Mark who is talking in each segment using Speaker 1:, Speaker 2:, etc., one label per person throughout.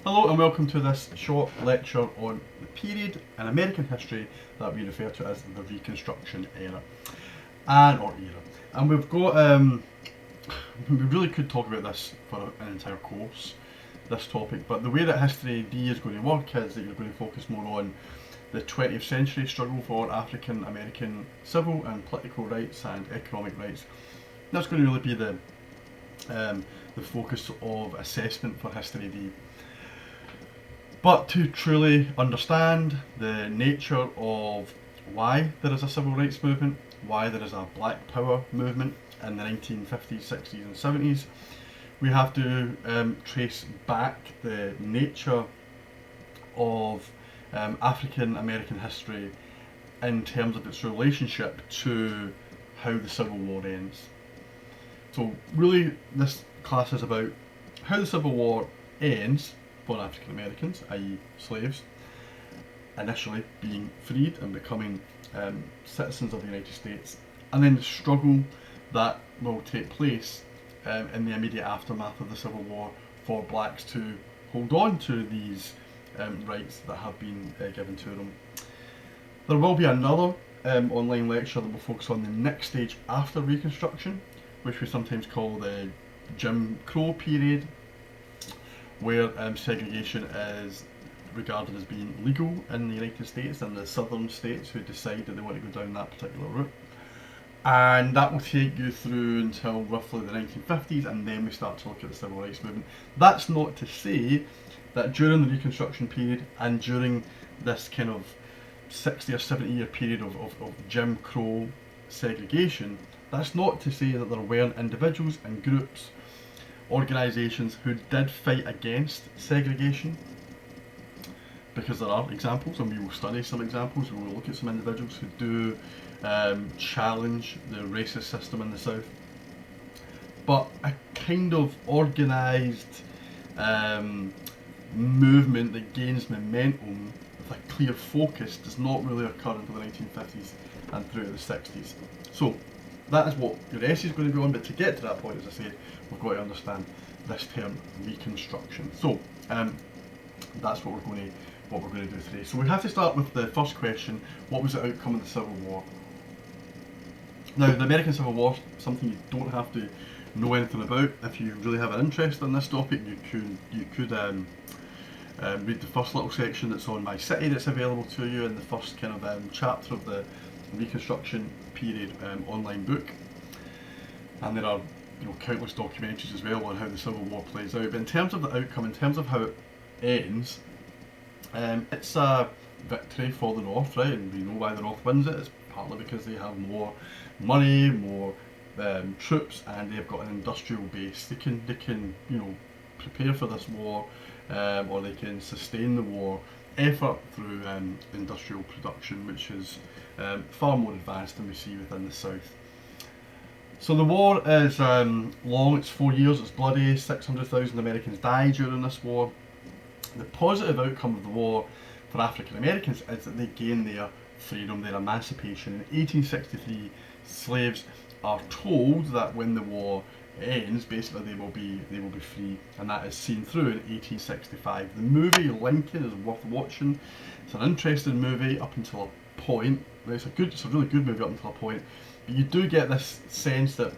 Speaker 1: Hello and welcome to this short lecture on the period in American history that we refer to as the Reconstruction era And we've got we really could talk about this for an entire course, this topic, but the way that History D is going to work is that you're going to focus more on the 20th century struggle for African American civil and political rights and economic rights. That's going to really be the focus of assessment for History D. But to truly understand the nature of why there is a civil rights movement, why there is a black power movement in the 1950s, 60s and 70s, we have to trace back the nature of African American history in terms of its relationship to how the Civil War ends. So really this class is about how the Civil War ends for African Americans, i.e. slaves, initially being freed and becoming citizens of the United States, and then the struggle that will take place in the immediate aftermath of the Civil War for blacks to hold on to these rights that have been given to them. There will be another online lecture that will focus on the next stage after Reconstruction, which we sometimes call the Jim Crow period, where segregation is regarded as being legal in the United States and the southern states who decide that they want to go down that particular route. And that will take you through until roughly the 1950s, and then we start to look at the civil rights movement. That's not to say that during the Reconstruction period and during this kind of 60 or 70 year period of Jim Crow segregation, that's not to say that there weren't individuals and groups, organisations who did fight against segregation, because there are examples, and we will study some examples. We will look at some individuals who do challenge the racist system in the South. But a kind of organised movement that gains momentum with a clear focus does not really occur until the 1950s and through the 60s. So that is what your essay is going to be on, but to get to that point, as I said, we've got to understand this term Reconstruction. So that's what we're going to do today. So we have to start with the first question: what was the outcome of the Civil War? Now, the American Civil War, something you don't have to know anything about. If you really have an interest in this topic, you could read the first little section that's on My City that's available to you in the first kind of chapter of the Reconstruction period online book. And there are countless documentaries as well on how the Civil War plays out. But in terms of the outcome, in terms of how it ends, it's a victory for the North, right? And we know why the North wins it. It's partly because they have more money, more troops, and they've got an industrial base. They can prepare for this war, or they can sustain the war effort through industrial production, which is far more advanced than we see within the South. So the war is long, it's 4 years, it's bloody, 600,000 Americans die during this war. The positive outcome of the war for African Americans is that they gain their freedom, their emancipation. In 1863, slaves are told that when the war ends, basically they will be free, and that is seen through in 1865. The movie Lincoln is worth watching. It's an interesting movie up until a point. It's a really good movie up until a point, but you do get this sense that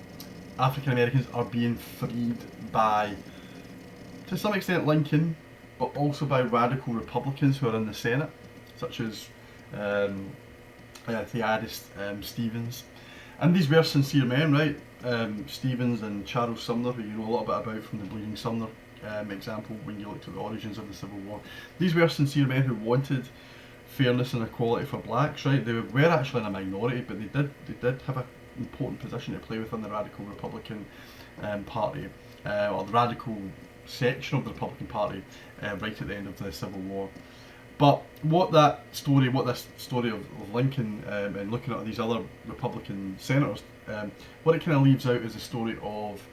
Speaker 1: African Americans are being freed by, to some extent, Lincoln, but also by radical Republicans who are in the Senate, such as Theodis Stevens. And these were sincere men, right? Stevens and Charles Sumner, who you know a little bit about from the Bleeding Sumner example when you looked at the origins of the Civil War. These were sincere men who wanted fairness and equality for blacks, right? They were actually in a minority, but they did have an important position to play within the radical Republican Party, or the radical section of the Republican Party, right at the end of the Civil War. But what this story of Lincoln and looking at these other Republican senators, what it kind of leaves out is a story of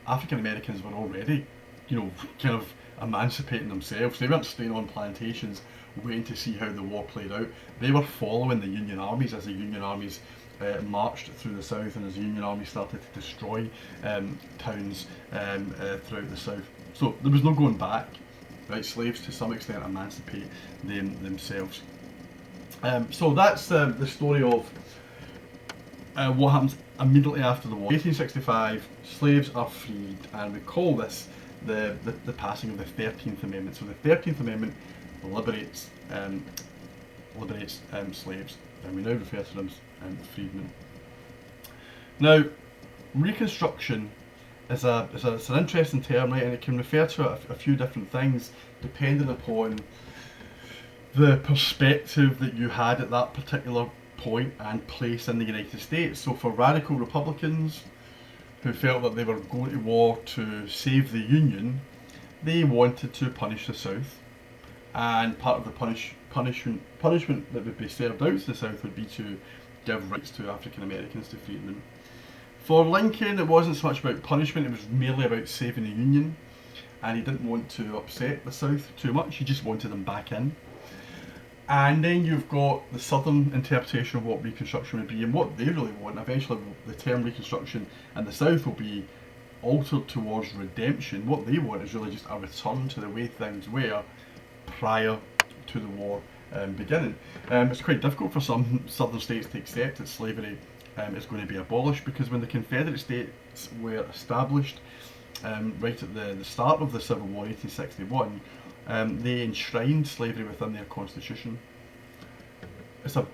Speaker 1: African Americans were already, kind of emancipating themselves. They weren't staying on plantations waiting to see how the war played out. They were following the Union armies as the Union armies marched through the South, and as the Union army started to destroy towns throughout the South. So there was no going back. right? Slaves to some extent emancipate themselves. So that's the story of what happens immediately after the war. 1865, slaves are freed, and we call this the passing of the 13th Amendment. So the 13th Amendment liberates slaves, and we now refer to them as freedmen. Now, Reconstruction is it's an interesting term, right, and it can refer to a few different things depending upon the perspective that you had at that particular point and place in the United States. So for radical Republicans who felt that they were going to war to save the Union, they wanted to punish the South, and part of the punishment that would be served out to the South would be to give rights to African Americans to free them. For Lincoln, it wasn't so much about punishment, it was merely about saving the Union, and he didn't want to upset the South too much, he just wanted them back in. And then you've got the Southern interpretation of what Reconstruction would be and what they really want. Eventually the term Reconstruction and the South will be altered towards redemption. What they want is really just a return to the way things were prior to the war beginning. It's quite difficult for some southern states to accept that slavery is going to be abolished, because when the Confederate States were established right at the start of the Civil War, 1861, they enshrined slavery within their constitution. It's a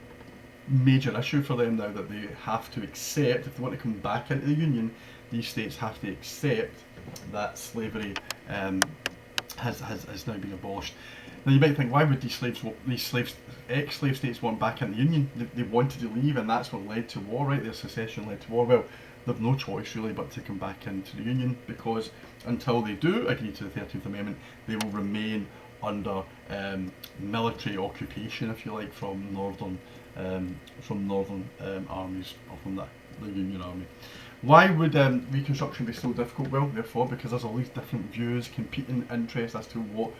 Speaker 1: major issue for them now that they have to accept, if they want to come back into the Union, these states have to accept that slavery has now been abolished. Now you might think, why would these ex-slave states want back in the Union? They wanted to leave, and that's what led to war, right? Their secession led to war. Well, they've no choice really but to come back into the Union, because until they do agree to the 13th Amendment, they will remain under military occupation, if you like, from northern armies, or from the Union Army. Why would Reconstruction be so difficult? Well, therefore, because there's all these different views, competing interests as to what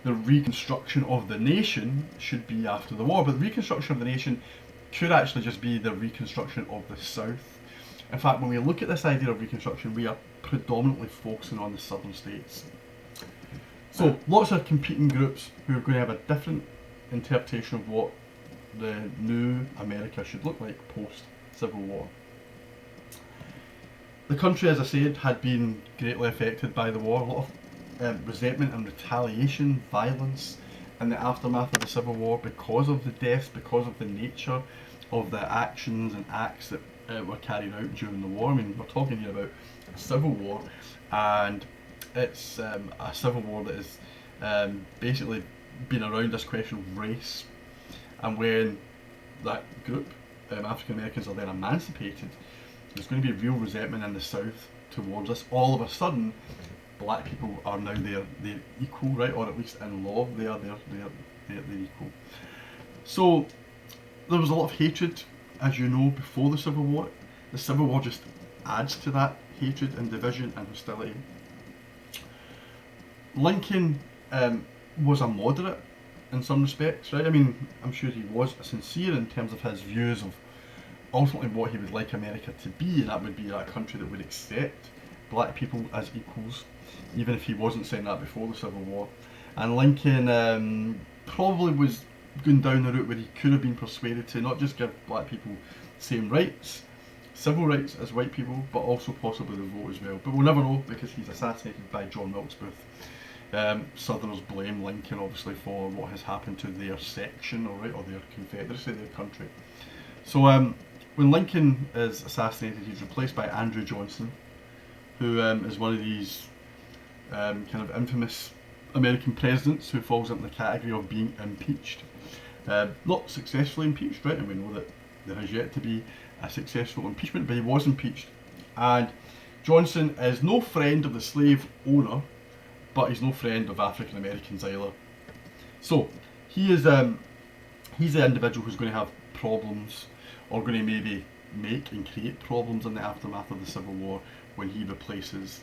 Speaker 1: the reconstruction of the nation should be after the war. But the reconstruction of the nation could actually just be the reconstruction of the South. In fact, when we look at this idea of Reconstruction, we are predominantly focusing on the southern states. So, lots of competing groups who are going to have a different interpretation of what the new America should look like post-Civil War. The country, as I said, had been greatly affected by the war. A lot of resentment and retaliation, violence in the aftermath of the Civil War because of the deaths, because of the nature of the actions and acts that were carried out during the war. I mean, we're talking here about a civil war, and it's a civil war that has basically been around this question of race. And when that group, African Americans, are then emancipated, there's going to be real resentment in the South towards us. All of a sudden, black people are now their equal, right? Or at least in law, they're equal. So there was a lot of hatred, as you know, before the Civil War. The Civil War just adds to that hatred and division and hostility. Lincoln was a moderate in some respects, right? I mean, I'm sure he was sincere in terms of his views of ultimately what he would like America to be, and that would be a country that would accept black people as equals, even if he wasn't saying that before the Civil War. And Lincoln probably was going down the route where he could have been persuaded to not just give black people same rights, civil rights as white people, but also possibly the vote as well. But we'll never know, because he's assassinated by John Wilkes Booth. Southerners blame Lincoln obviously for what has happened to their section, or their confederacy, their country. So when Lincoln is assassinated, he's replaced by Andrew Johnson, who is one of these kind of infamous American presidents who falls into the category of being impeached. Not successfully impeached, right? And we know that there has yet to be a successful impeachment, but he was impeached. And Johnson is no friend of the slave owner, but he's no friend of African Americans either. So he is he's the individual who's going to have problems, or going to maybe make and create problems in the aftermath of the Civil War when he replaces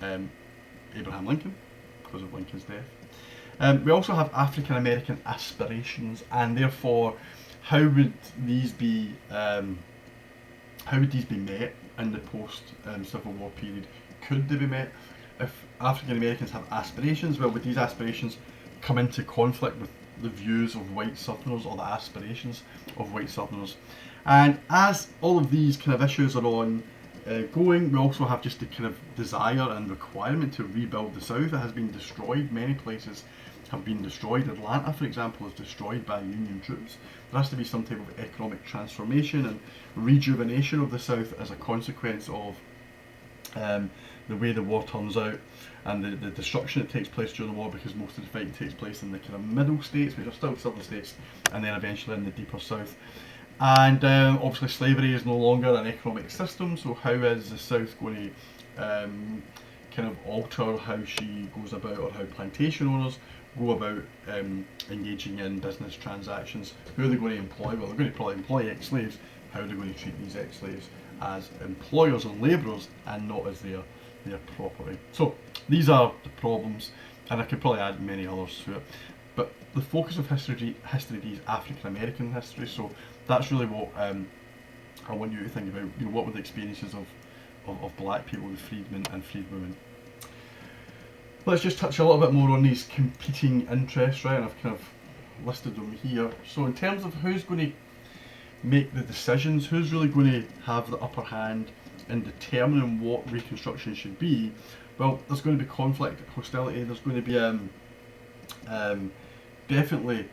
Speaker 1: Abraham Lincoln because of Lincoln's death. We also have African American aspirations, and therefore how would these be met in the post Civil War period? Could they be met? if African Americans have aspirations, well, would these aspirations come into conflict with the views of white Southerners or the aspirations of white Southerners? And as all of these kind of issues are on going, we also have just the kind of desire and requirement to rebuild the South. It has been destroyed. Many places have been destroyed. Atlanta, for example, is destroyed by Union troops. There has to be some type of economic transformation and rejuvenation of the South as a consequence of the way the war turns out and the destruction that takes place during the war, because most of the fighting takes place in the kind of middle states, which are still southern states, and then eventually in the deeper south. And obviously slavery is no longer an economic system, so how is the South going to kind of alter how she goes about, or how plantation owners go about engaging in business transactions? Who are they going to employ? Well, they're going to probably employ ex-slaves. How are they going to treat these ex-slaves? As employers and labourers, and not as their property. So these are the problems, and I could probably add many others to it. But the focus of history D is African American history, so that's really what I want you to think about. You know, what were the experiences of black people, the freedmen and freedwomen. Let's just touch a little bit more on these competing interests, right? And I've kind of listed them here. So in terms of who's going to make the decisions, who's really going to have the upper hand in determining what Reconstruction should be, well, there's going to be conflict, hostility. There's going to be definitely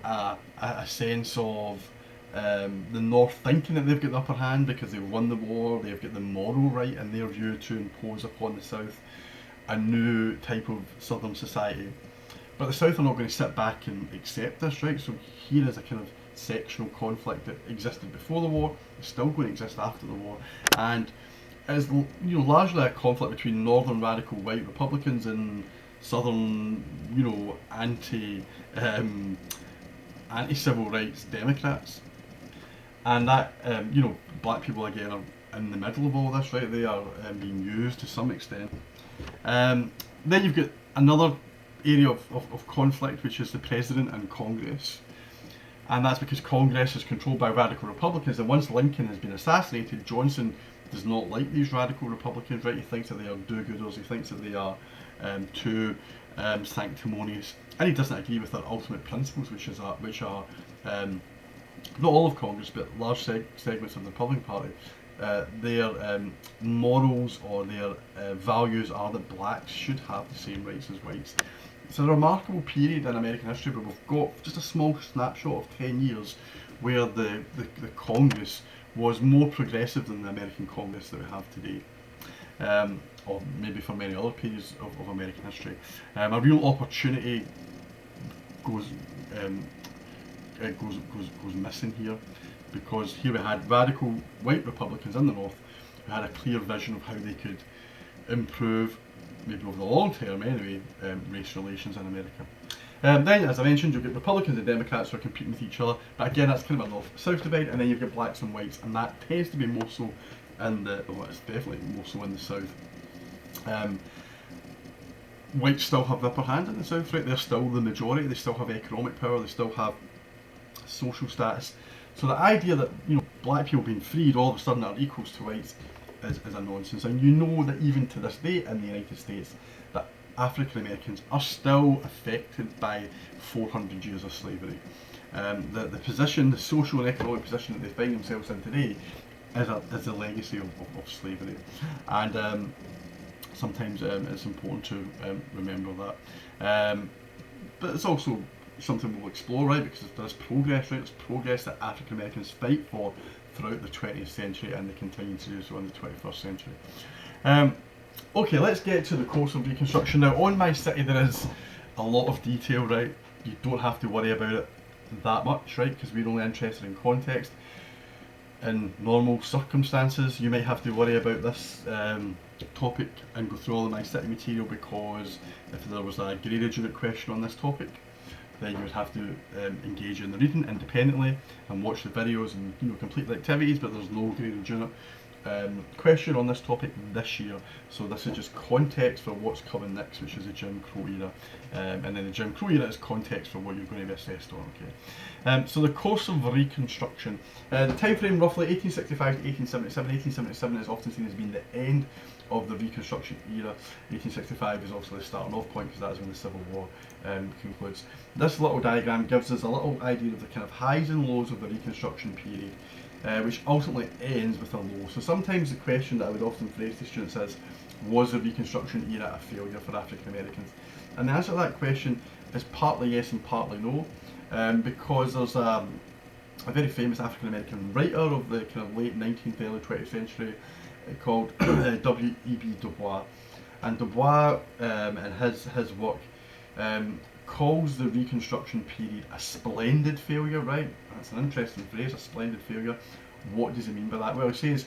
Speaker 1: a sense of the North thinking that they've got the upper hand because they've won the war, they've got the moral right in their view to impose upon the South a new type of Southern society. But the South are not going to sit back and accept this, right? So here is a kind of sectional conflict that existed before the war, it's still going to exist after the war, and is, you know, largely a conflict between northern radical white Republicans and southern, you know, anti-civil rights Democrats. And that, you know, black people again are in the middle of all this, right? They are being used to some extent. Then you've got another area of conflict, which is the president and Congress. And that's because Congress is controlled by radical Republicans, and once Lincoln has been assassinated, Johnson does not like these radical Republicans, right? He thinks that they are do-gooders, he thinks that they are too sanctimonious, and he doesn't agree with their ultimate principles, which are not all of Congress, but large segments of the Republican Party. Their morals or their values are that blacks should have the same rights as whites. It's a remarkable period in American history, but we've got just a small snapshot of 10 years where the Congress was more progressive than the American Congress that we have today, or maybe for many other periods of American history. A real opportunity goes missing here, because here we had radical white Republicans in the North who had a clear vision of how they could improve, maybe over the long term anyway, race relations in America. Then, as I mentioned, you've got Republicans and Democrats who are competing with each other, but again, that's kind of a north-south divide, and then you've got blacks and whites, and that tends to be more so in the, well, it's definitely more so in the South. Whites still have the upper hand in the South, right? They're still the majority, they still have economic power, they still have social status. So the idea that, you know, black people being freed all of a sudden are equals to whites is a nonsense. And you know that even to this day in the United States, that African Americans are still affected by 400 years of slavery. The position, the social and economic position that they find themselves in today is a legacy of slavery. And sometimes it's important to remember that. But it's also something we'll explore, right, because there's progress, right? There's progress that African Americans fight for throughout the 20th century, and they continue to do so in the 21st century. Okay, let's get to the course of Reconstruction. Now, on My City there is a lot of detail, right? You don't have to worry about it that much, right, because we're only interested in context. In normal circumstances, you might have to worry about this topic and go through all of My City material, because if there was a graded unit question on this topic, then you would have to engage in the reading independently and watch the videos and, you know, complete the activities, but there's no graded unit question on this topic this year. So this is just context for what's coming next, which is the Jim Crow era, and then the Jim Crow era is context for what you're going to be assessed on. Okay. So the course of Reconstruction, the time frame roughly 1865 to 1877. 1877 is often seen as being the end of the Reconstruction era. 1865 is obviously the starting off point because that's when the Civil War concludes. This little diagram gives us a little idea of the kind of highs and lows of the Reconstruction period, which ultimately ends with a low. So sometimes the question that I would often phrase to students is, was the Reconstruction era a failure for African Americans? And the answer to that question is partly yes and partly no, because there's a very famous African American writer of the kind of late 19th, early 20th century called W.E.B. Du Bois. And Du Bois and his work calls the Reconstruction period a splendid failure, right? That's an interesting phrase, a splendid failure. What does he mean by that? Well, he says,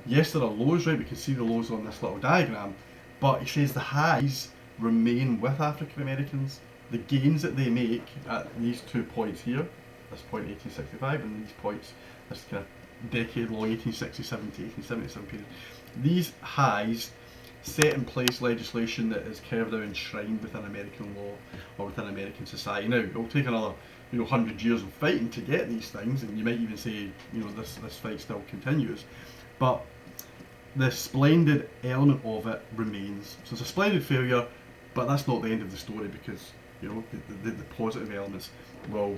Speaker 1: yes, there are lows, right? We can see the lows on this little diagram, but he says the highs remain with African Americans. The gains that they make at these 2 points here, this point 1865 and these points, this kind of decade-long 1867 to 1877 period, these highs set in place legislation that is carved out and enshrined within American law or within American society. Now, it'll take another 100 years of fighting to get these things, and you might even say this fight still continues, but the splendid element of it remains. So it's a splendid failure, but that's not the end of the story, because the positive elements will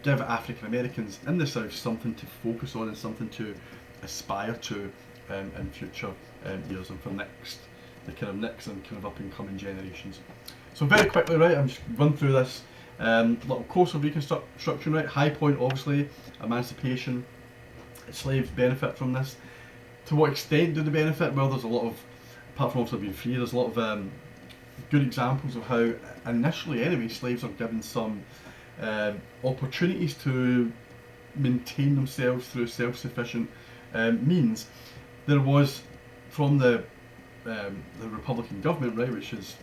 Speaker 1: give African Americans in the South something to focus on and something to aspire to in future years and for the kind of next and kind of up and coming generations. So very quickly, right, I'm just run through this little course of Reconstruction, right. High point, obviously, emancipation. Slaves benefit from this. To what extent do they benefit? Well, there's a lot of, apart from also being free, there's a lot of good examples of how initially anyway slaves are given some opportunities to maintain themselves through self-sufficient means. There was, from the Republican government, right, which is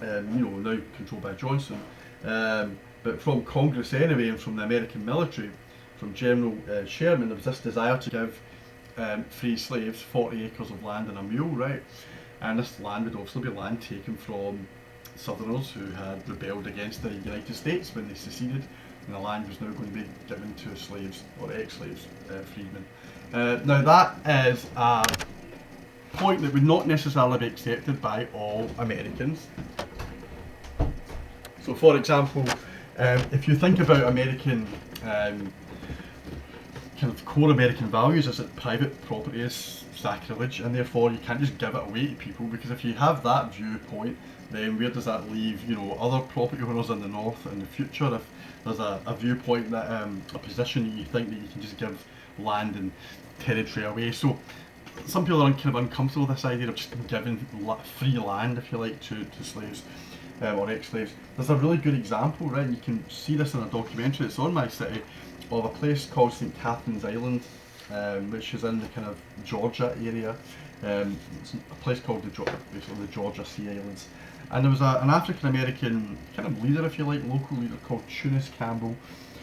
Speaker 1: now controlled by Johnson, but from Congress anyway, and from the American military, from General Sherman, there was this desire to give free slaves 40 acres of land and a mule, right? And this land would obviously be land taken from Southerners who had rebelled against the United States when they seceded, and the land was now going to be given to slaves, or ex-slaves, freedmen. Now that is a point that would not necessarily be accepted by all Americans. So for example, if you think about American kind of core American values, is that private property is sacrilege, and therefore you can't just give it away to people, because if you have that viewpoint, then where does that leave other property owners in the North in the future? If there's a viewpoint that a position that you think that you can just give land and territory away. So some people are kind of uncomfortable with this idea of just giving free land, if you like, to slaves or ex-slaves. There's a really good example, right, and you can see this in a documentary that's on My City, of a place called St. Catherine's Island, which is in the kind of Georgia area. It's a place called basically the Georgia Sea Islands. And there was an African American kind of leader, if you like, local leader called Tunis Campbell,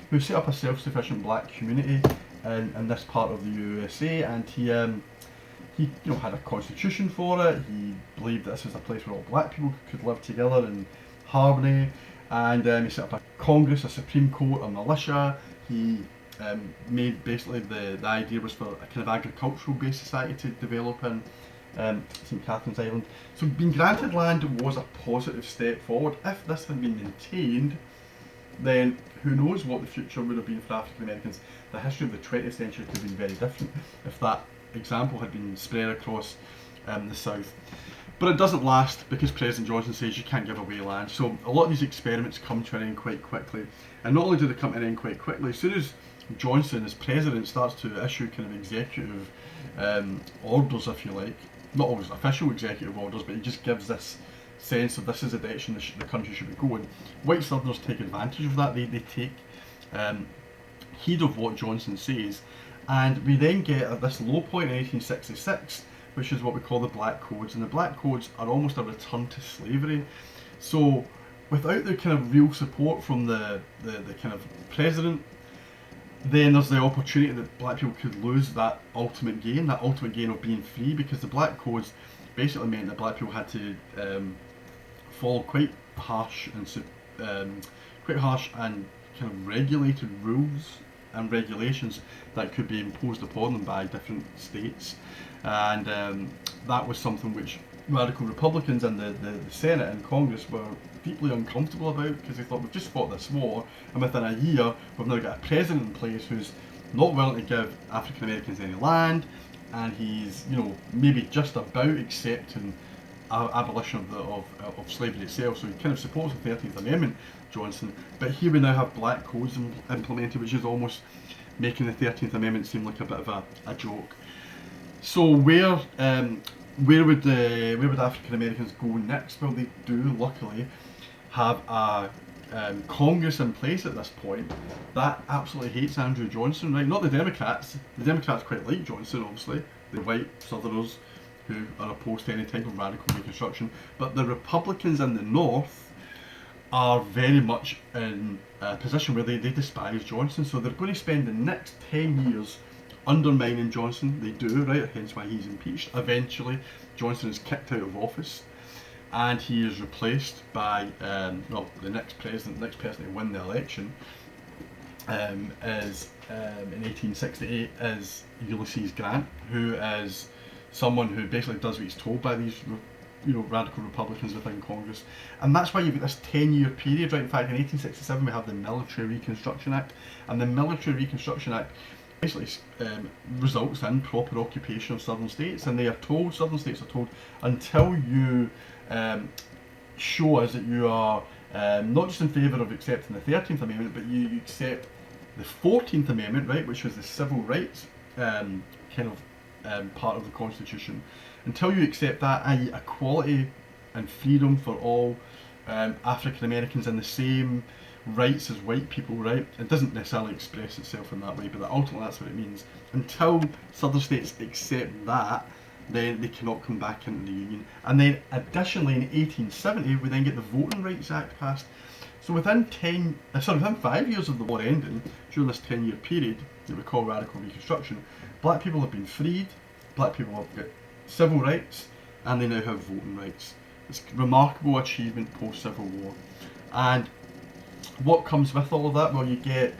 Speaker 1: who set up a self-sufficient black community in this part of the USA, and he had a constitution for it. He believed this was a place where all black people could live together in harmony, and he set up a Congress, a Supreme Court, a militia. He made basically the idea was for a kind of agricultural based society to develop in St. Catherine's Island. So being granted land was a positive step forward. If this had been maintained, then who knows what the future would have been for African Americans. The history of the 20th century could have been very different if that example had been spread across the South. But it doesn't last, because President Johnson says you can't give away land. So a lot of these experiments come to an end quite quickly. And not only do they come to an end quite quickly, as soon as Johnson as president starts to issue kind of executive orders, if you like, not always official executive orders, but he just gives this sense of this is the direction the country should be going. White Southerners take advantage of that. They take heed of what Johnson says, and we then get at this low point in 1866, which is what we call the Black Codes, and the Black Codes are almost a return to slavery. So without the kind of real support from the kind of president, then there's the opportunity that black people could lose that ultimate gain of being free, because the Black Codes basically meant that black people had to follow quite harsh and kind of regulated rules and regulations that could be imposed upon them by different states. And that was something which radical Republicans in the Senate and Congress were deeply uncomfortable about, because they thought, we've just fought this war, and within a year we've now got a president in place who's not willing to give African Americans any land, and he's, you know, maybe just about accepting abolition of slavery itself. So he kind of supports the 13th Amendment, Johnson, but here we now have black codes implemented, which is almost making the 13th Amendment seem like a bit of a joke. So where would African Americans go next? Well, they do luckily have a Congress in place at this point that absolutely hates Andrew Johnson, right? Not the Democrats. The Democrats quite like Johnson, obviously, the white Southerners who are opposed to any type of radical Reconstruction, but the Republicans in the North are very much in a position where they despise Johnson, so they're going to spend the next 10 years undermining Johnson. They do, right? Hence why he's impeached. Eventually, Johnson is kicked out of office, and he is replaced by the next person to win the election is in 1868 is Ulysses Grant, who is someone who basically does what he's told by these, you know, radical Republicans within Congress. And that's why you've got this 10-year period, right? In fact, in 1867 we have the Military Reconstruction Act, and the Military Reconstruction Act basically results in proper occupation of southern states, and southern states are told, until you show us that you are not just in favour of accepting the 13th Amendment, but you accept the 14th Amendment, right, which was the civil rights part of the Constitution. Until you accept that, i.e. equality and freedom for all African Americans and the same rights as white people, right? It doesn't necessarily express itself in that way, but ultimately that's what it means. Until southern states accept that, then they cannot come back into the Union. And then additionally in 1870 we then get the Voting Rights Act passed. So within 5 years of the war ending, during this 10-year period that we call radical Reconstruction, black people have been freed, black people have got civil rights, and they now have voting rights. It's a remarkable achievement post-Civil War. And what comes with all of that? Well, you get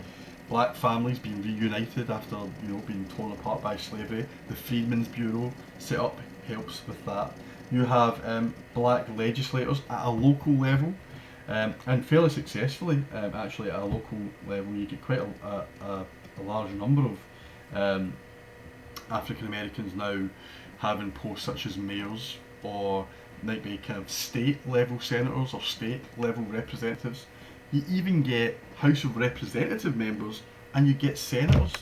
Speaker 1: black families being reunited after, you know, being torn apart by slavery. The Freedmen's Bureau set up helps with that. You have black legislators at a local level, and fairly successfully, actually at a local level. You get quite a large number of African Americans now having posts such as mayors, or might be kind of state level senators or state level representatives. You even get House of Representative members, and you get senators.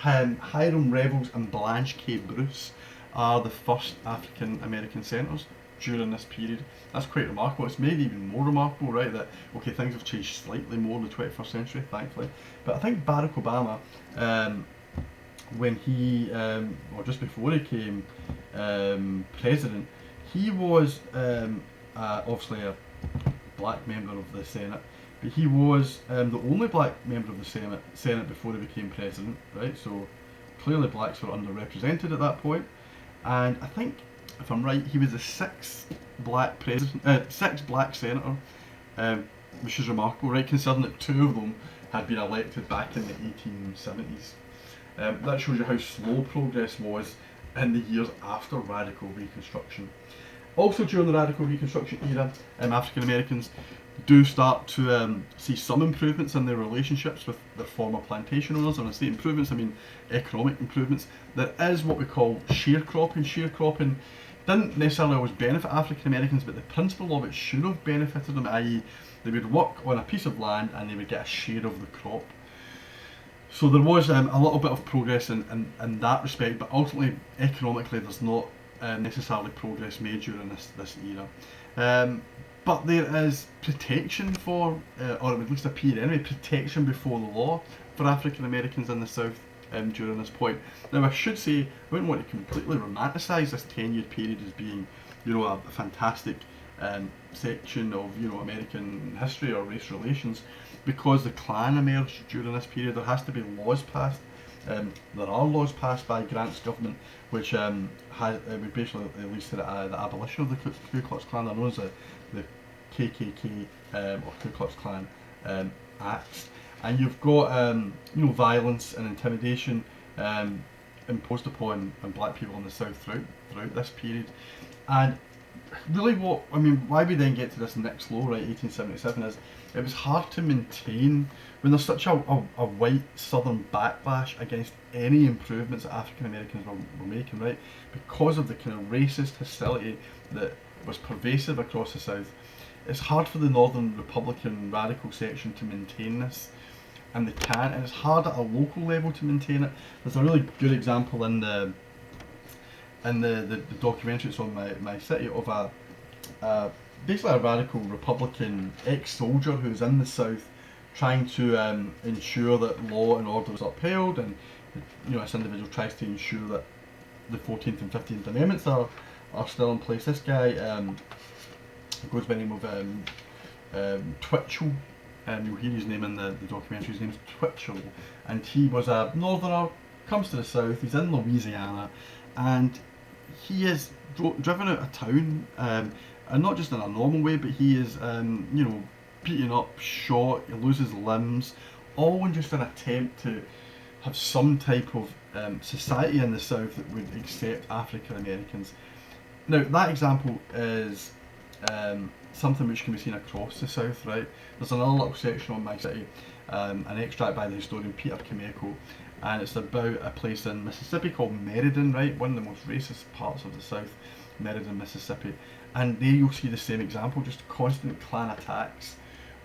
Speaker 1: Hiram Revels and Blanche K. Bruce are the first African American senators during this period. That's quite remarkable. It's made even more remarkable, right, that okay, things have changed slightly more in the 21st century, thankfully. But I think Barack Obama, when he, or just before he became president, he was obviously a black member of the Senate, but he was the only black member of the Senate before he became president, right? So clearly blacks were underrepresented at that point, and I think, if I'm right, he was the sixth black senator, which is remarkable, right? Considering that two of them had been elected back in the 1870s. That shows you how slow progress was in the years after radical Reconstruction. Also during the radical Reconstruction era, African Americans do start to see some improvements in their relationships with their former plantation owners. And I say improvements, I mean economic improvements. There is what we call sharecropping. Sharecropping didn't necessarily always benefit African Americans, but the principle of it should have benefited them, i.e. they would work on a piece of land and they would get a share of the crop. So there was a little bit of progress in that respect, but ultimately economically there's not necessarily progress made during this era. But there is protection for, or at least appear anyway, protection before the law for African Americans in the South during this point. Now I should say, I wouldn't want to completely romanticise this 10-year period as being, you know, a fantastic section of, you know, American history or race relations, because the Klan emerged during this period. There has to be laws passed. There are laws passed by Grant's government which would basically lead to the abolition of the Ku Klux Klan. They're known as the KKK or Ku Klux Klan Acts. and you've got violence and intimidation imposed upon black people in the South throughout this period. And really, why we then get to this next low, right, 1877, is it was hard to maintain when there's such a white Southern backlash against any improvements that African Americans were making, right, because of the kind of racist hostility that was pervasive across the South. It's hard for the Northern Republican radical section to maintain this, and they can't, and it's hard at a local level to maintain it. There's a really good example in the documentary that's on my city of basically a radical Republican ex-soldier who's in the South trying to ensure that law and order is upheld, and this individual tries to ensure that the 14th and 15th Amendments are still in place. This guy goes by the name of Twitchell. You'll hear his name in the documentary. His name's Twitchell, and he was a northerner, comes to the South, he's in Louisiana, and he is driven out of town, and not just in a normal way, but he is beaten up, shot, he loses limbs, all in just an attempt to have some type of society in the South that would accept African Americans. Now, that example is something which can be seen across the South, right? There's another little section on my city, an extract by the historian Peter Kameko, and it's about a place in Mississippi called Meriden, right? One of the most racist parts of the South, Meriden, Mississippi. And there you'll see the same example, just constant Klan attacks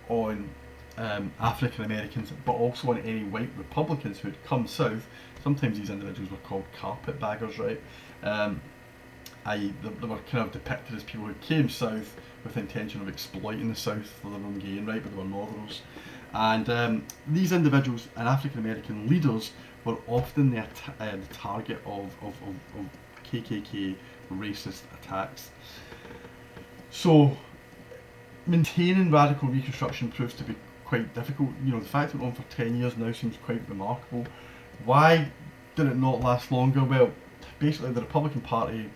Speaker 1: on African Americans, but also on any white Republicans who had come south. Sometimes these individuals were called carpetbaggers, right? I.e., they were kind of depicted as people who came south with the intention of exploiting the South for their own gain, right? But they were northerners. And these individuals and African American leaders were often the target of KKK racist attacks. So maintaining radical Reconstruction proves to be quite difficult. The fact it went on for 10 years now seems quite remarkable. Why did it not last longer? Well, basically the Republican Party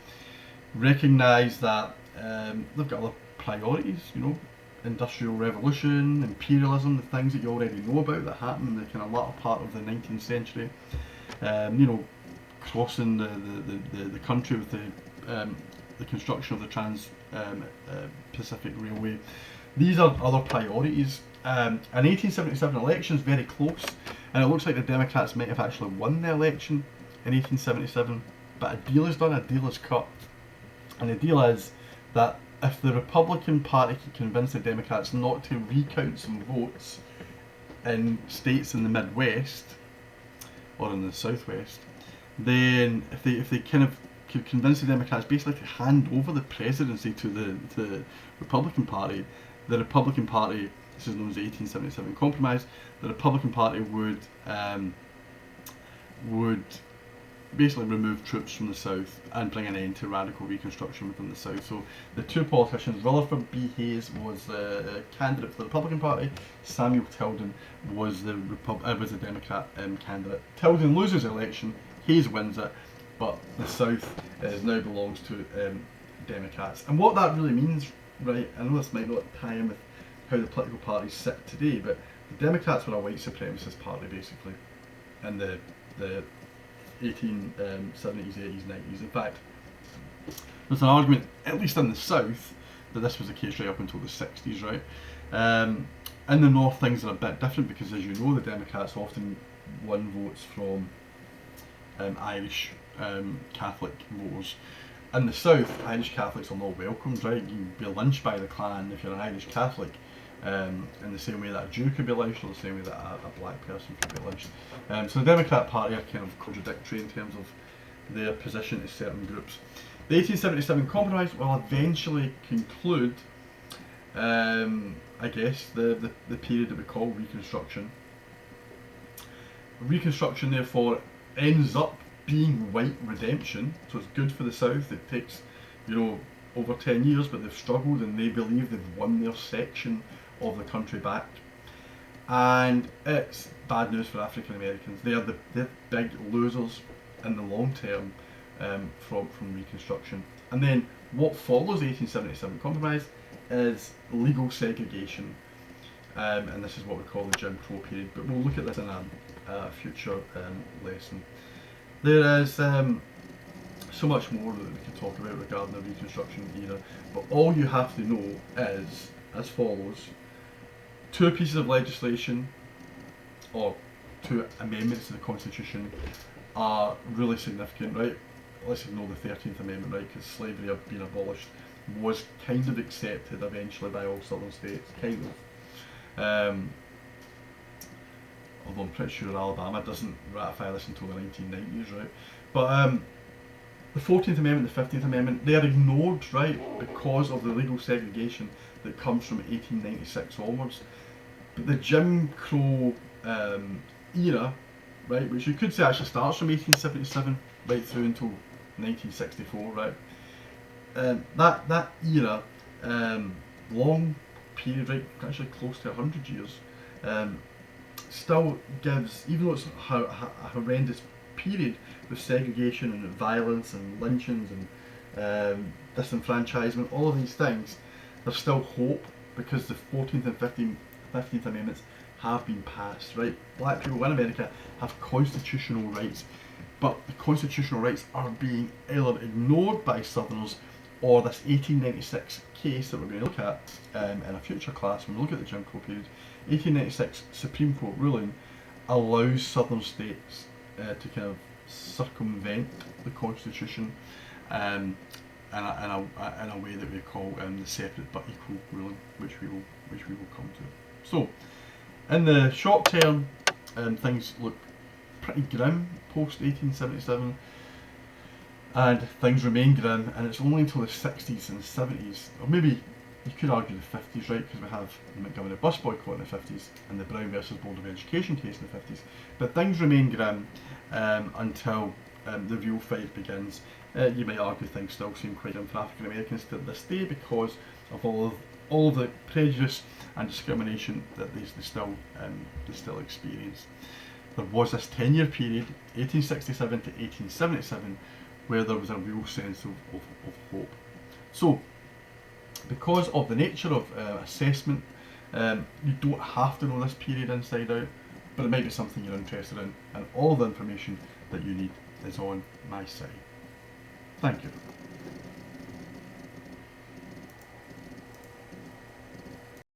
Speaker 1: recognised that they've got other priorities, industrial revolution, imperialism, the things that you already know about that happened in the kind of latter part of the 19th century. Crossing the country with the construction of the Trans-Pacific Railway. These are other priorities. An 1877 election is very close, and it looks like the Democrats might have actually won the election in 1877, but a deal is done, a deal is cut. And the deal is that if the Republican Party can convince the Democrats not to recount some votes in states in the Midwest or in the Southwest, then if they kind of could convince the Democrats basically to hand over the presidency to the Republican Party, the Republican Party, this is known as the 1877 Compromise, the Republican Party would basically remove troops from the South and bring an end to radical Reconstruction within the South. So the two politicians, Rutherford B. Hayes was the candidate for the Republican Party, Samuel Tilden was the Democrat candidate. Tilden loses the election, Hayes wins it, but the South now belongs to Democrats. And what that really means, right, I know this might not tie in with how the political parties sit today, but the Democrats were a white supremacist party basically in the 1870s, 80s, 90s. In fact, there's an argument, at least in the South, that this was the case right up until the 60s, right? In the North, things are a bit different because, as you know, the Democrats often won votes from Irish Catholic voters. In the South, Irish Catholics are not welcomed, right? You'd be lynched by the Klan if you're an Irish Catholic, in the same way that a Jew could be lynched, or the same way that a black person could be lynched. So the Democrat Party are kind of contradictory in terms of their position to certain groups. The 1877 Compromise will eventually conclude, I guess, the period that we call Reconstruction. Reconstruction, therefore, ends up being white redemption, so it's good for the South. It takes, over 10 years, but they've struggled and they believe they've won their section of the country back. And it's bad news for African Americans. They're big losers in the long term from Reconstruction. And then what follows the 1877 Compromise is legal segregation. and this is what we call the Jim Crow period, but we'll look at this in a future lesson. There is so much more that we could talk about regarding the Reconstruction era, but all you have to know is as follows: two pieces of legislation, or two amendments to the Constitution, are really significant, right? Let's ignore the 13th Amendment, right, because slavery had been abolished, was kind of accepted eventually by all southern states, kind of. Although I'm pretty sure Alabama doesn't ratify this until the 1990s, right? But the 14th Amendment, the 15th Amendment, they are ignored, right, because of the legal segregation that comes from 1896 onwards. But the Jim Crow era, right, which you could say actually starts from 1877 right through until 1964, right? That era, long period, right, actually close to 100 years, still gives, even though it's a horrendous period with segregation and violence and lynchings and disenfranchisement, all of these things, there's still hope because the 14th and 15th Amendments have been passed, right? Black people in America have constitutional rights, but the constitutional rights are being either ignored by Southerners, or this 1896 case that we're going to look at in a future class when we look at the Jim Crow period. 1896 Supreme Court ruling allows Southern states to kind of circumvent the Constitution in a way that we call the separate but equal ruling, which we will come to. So, in the short term, things look pretty grim post 1877, and things remain grim, and it's only until the 60s and 70s, or maybe you could argue the 50s, right, because we have the Montgomery bus boycott in the 50s and the Brown versus Board of Education case in the 50s, but things remain grim until the real fight begins. You might argue things still seem quite grim for African Americans to this day because of all of the prejudice and discrimination that they still experience. There was this 10-year period, 1867 to 1877, where there was a real sense of hope. So, because of the nature of assessment, you don't have to know this period inside out, but it might be something you're interested in, and all the information that you need is on my site. Thank you.